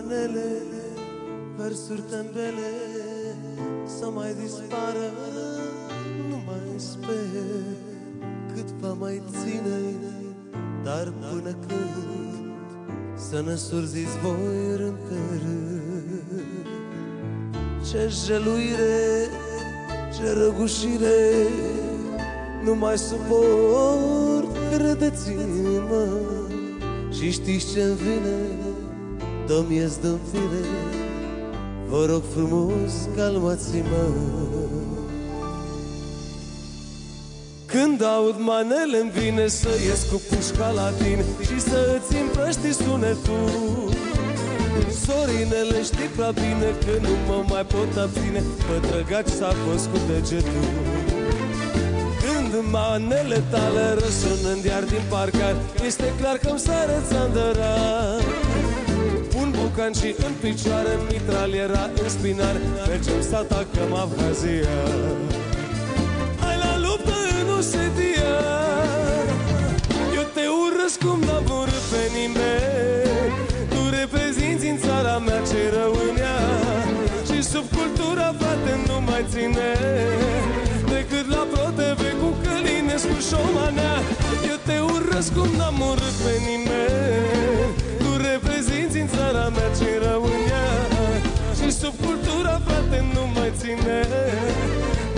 manele, versuri tembele, să mai dispară, nu mai sper cât va mai ține, dar până când să ne surziți voi rând pe rând. Ce jeluire, ce răgușire, nu mai suport, credeți-mă. Și știți ce-mi vine, dă-mi ies dă-mi fire, vă rog frumos, calmați-mă. Când aud manele-mi vine să ies cu pușca la tine și să îți împrăști sunetul. Sorinele, știi prea bine că nu mă mai pot abține, pătrăgaci s-a fost cu degetul. Când manele tale răsunând iar din parcar, este clar că-mi sare țandăra. Un bucan și în picioare, mitraliera în spinar, mergem să atacăm Abhazia. Hai la luptă în Osetia, eu te urăsc cum n-am urât pe nimeni. Tu reprezinți în țara mea ce rău în ea, și subcultura, frate, nu mai ține decât la ProTV cu Călinescu Șomanea. Eu te urăsc cum n-am urât pe nimeni. Tu reprezinți în țara mea ce rău în ea, și subcultura, frate, nu mai ține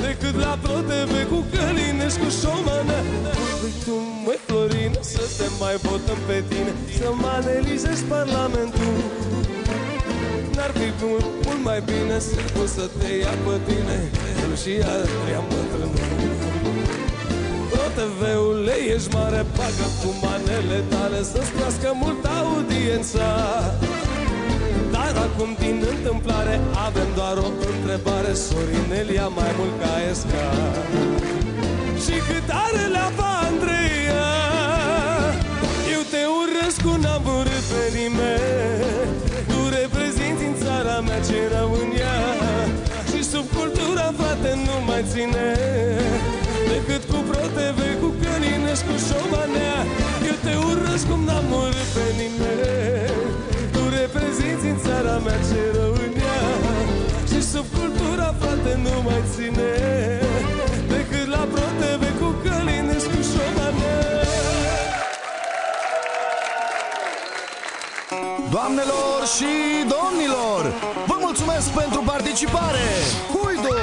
decât la ProTV cu Călinescu Șomanea. Păi tu, măi Florin, să te mai votăm pe tine, să manelizezi Parlamentul. N-ar fi mult mai bine să poți să te ia pe tine, el și Adrian Bătrânul. ProTV-ule, ești mare, pagă cu manele tale să-ți crească mult audiența. Dar acum, din întâmplare, avem doar o întrebare: Sorinel ia mai mult ca Esca? Și cât are leapa Andreea? Eu te urăsc cu n-am urât pe nimeni. Tu reprezinți în țara mea ce rău în ea, și subcultura, frate, nu mai ține decât cu ProTV cu Călinescu Șomanea. Eu te urăsc cum n-am urât pe nimeni. Tu reprezinți în țara mea ce rău în ea, și subcultura, frate, nu mai ține decât la ProTV cu Călinescu Șomanea. Doamnelor și domnilor, vă mulțumesc pentru participare! Huidu,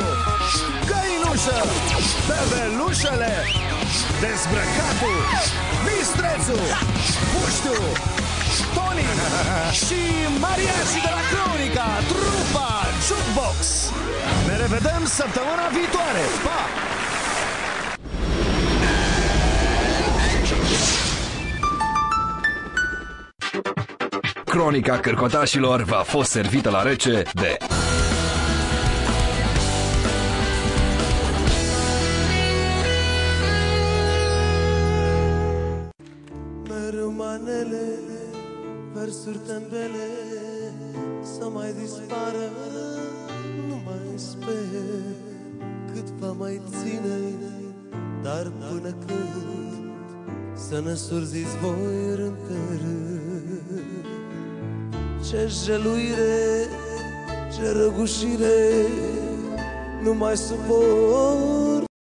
Găinușă, Bebelușele, Dezbrăcatul, Mistrețu, Puștiu, Toni și mariașii de la Cronica, trupa Jukebox. Ne revedem săptămâna viitoare! Pa! Cronica Cârcotașilor v-a fost servită la rece de mereu manele, versuri tembele, să mai dispară, nu mai sper cât va mai ține, dar până când să ne surziți voi rând pe rând. Ce jeluire, ce răgușire, nu mai suport,